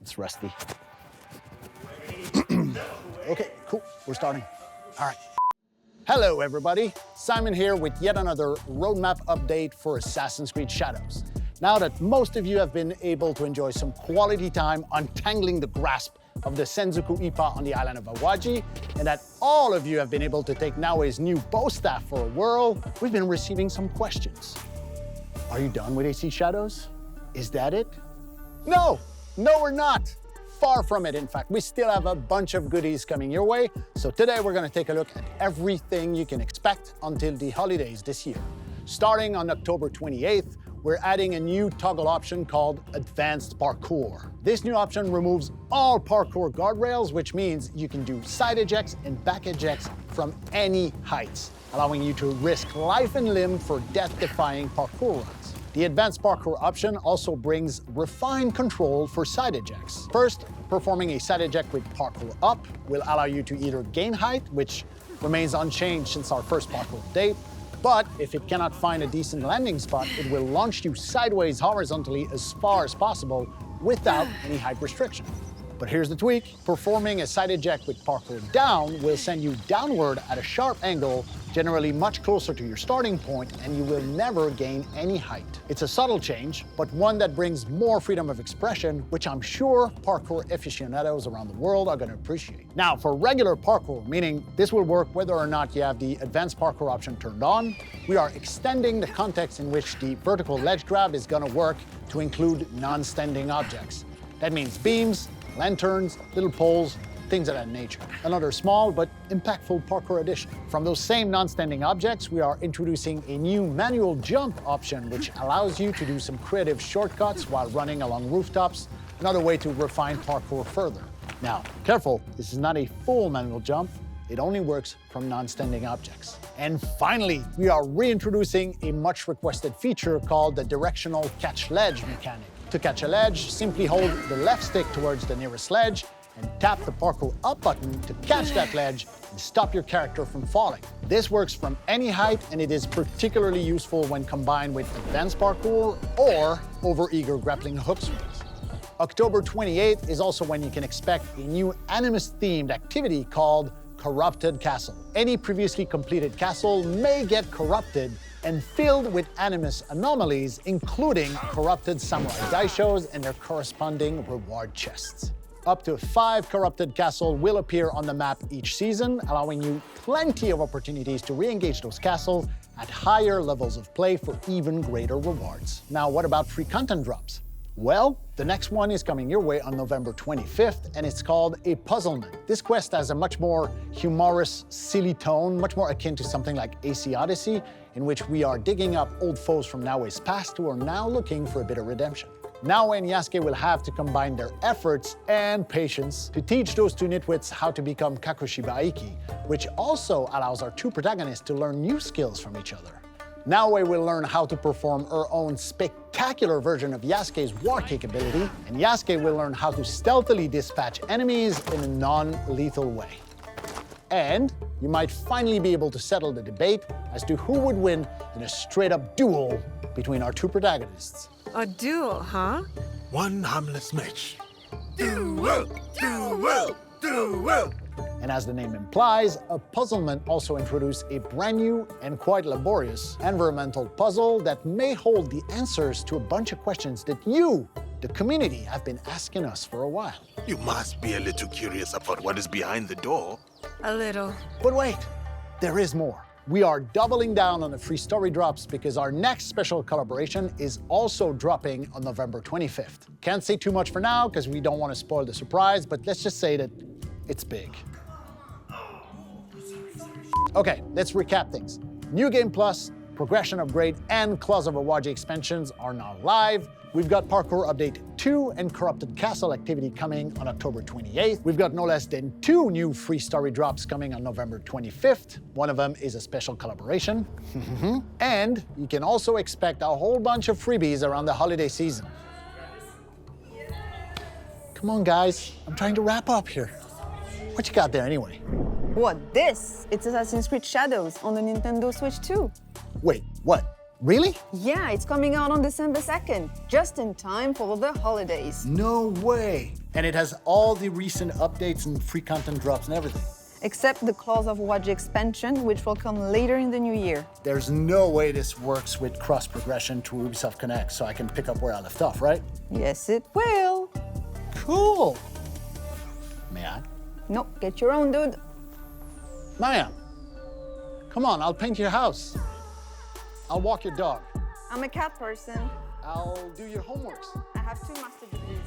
It's rusty. Okay, cool, we're starting. All right. Hello, everybody. Simon here with yet another roadmap update for Assassin's Creed Shadows. Now that most of you have been able to enjoy some quality time untangling the grasp of the Senzoku Ippa on the island of Awaji, and that all of you have been able to take Naoe's new bow staff for a whirl, we've been receiving some questions. Are you done with AC Shadows? Is that it? No, we're not. Far from it, in fact. We still have a bunch of goodies coming your way, so today we're gonna take a look at everything you can expect until the holidays this year. Starting on October 28th, we're adding a new toggle option called Advanced Parkour. This new option removes all parkour guardrails, which means you can do side ejects and back ejects from any heights, allowing you to risk life and limb for death-defying parkour runs. The Advanced Parkour option also brings refined control for side ejects. First, performing a side eject with parkour up will allow you to either gain height, which remains unchanged since our first parkour update, but if it cannot find a decent landing spot, it will launch you sideways horizontally as far as possible without any height restriction. But here's the tweak. Performing a side eject with parkour down will send you downward at a sharp angle, generally much closer to your starting point, and you will never gain any height. It's a subtle change, but one that brings more freedom of expression, which I'm sure parkour aficionados around the world are gonna appreciate. Now, for regular parkour, meaning this will work whether or not you have the Advanced Parkour option turned on, we are extending the context in which the vertical ledge grab is gonna work to include non-standing objects. That means beams, lanterns, little poles, things of that nature. Another small but impactful parkour addition. From those same non-standing objects, we are introducing a new manual jump option, which allows you to do some creative shortcuts while running along rooftops, another way to refine parkour further. Now, careful, this is not a full manual jump. It only works from non-standing objects. And finally, we are reintroducing a much requested feature called the directional catch ledge mechanic. To catch a ledge, simply hold the left stick towards the nearest ledge and tap the parkour up button to catch that ledge and stop your character from falling. This works from any height, and it is particularly useful when combined with advanced parkour or over-eager grappling hook swings. October 28th is also when you can expect a new Animus-themed activity called Corrupted Castle. Any previously completed castle may get corrupted and filled with Animus anomalies, including corrupted samurai daishos and their corresponding reward chests. Up to 5 corrupted castles will appear on the map each season, allowing you plenty of opportunities to re-engage those castles at higher levels of play for even greater rewards. Now, what about free content drops? Well, the next one is coming your way on November 25th, and it's called A Puzzlement. This quest has a much more humorous, silly tone, much more akin to something like AC Odyssey, in which we are digging up old foes from Naoe's past who are now looking for a bit of redemption. Naoe and Yasuke will have to combine their efforts and patience to teach those two nitwits how to become Kakushiba Iki, which also allows our two protagonists to learn new skills from each other. Naoe will learn how to perform her own spectacular version of Yasuke's war capability, and Yasuke will learn how to stealthily dispatch enemies in a non-lethal way. And you might finally be able to settle the debate as to who would win in a straight-up duel between our two protagonists. A duel, huh? One harmless match. Duel! Duel! Duel! And as the name implies, A Puzzlement also introduced a brand new and quite laborious environmental puzzle that may hold the answers to a bunch of questions that you, the community, have been asking us for a while. You must be a little curious about what is behind the door. A little. But wait, there is more. We are doubling down on the free story drops because our next special collaboration is also dropping on November 25th. Can't say too much for now because we don't want to spoil the surprise, but let's just say that it's big. Okay, let's recap things. New Game Plus, Progression Upgrade, and Claws of Awaji expansions are now live. We've got Parkour Update 2 and Corrupted Castle activity coming on October 28th. We've got no less than 2 new free story drops coming on November 25th. One of them is a special collaboration. And you can also expect a whole bunch of freebies around the holiday season. Come on, guys. I'm trying to wrap up here. What you got there anyway? What, this? It's Assassin's Creed Shadows on the Nintendo Switch 2. Wait, what? Really? Yeah, it's coming out on December 2nd, just in time for the holidays. No way. And it has all the recent updates and free content drops and everything. Except the Claws of Wadji expansion, which will come later in the new year. There's no way this works with cross progression to Ubisoft Connect, so I can pick up where I left off, right? Yes, it will. Cool. May I? No, get your own, dude. Maya, come on, I'll paint your house. I'll walk your dog. I'm a cat person. I'll do your homeworks. I have 2 master degrees.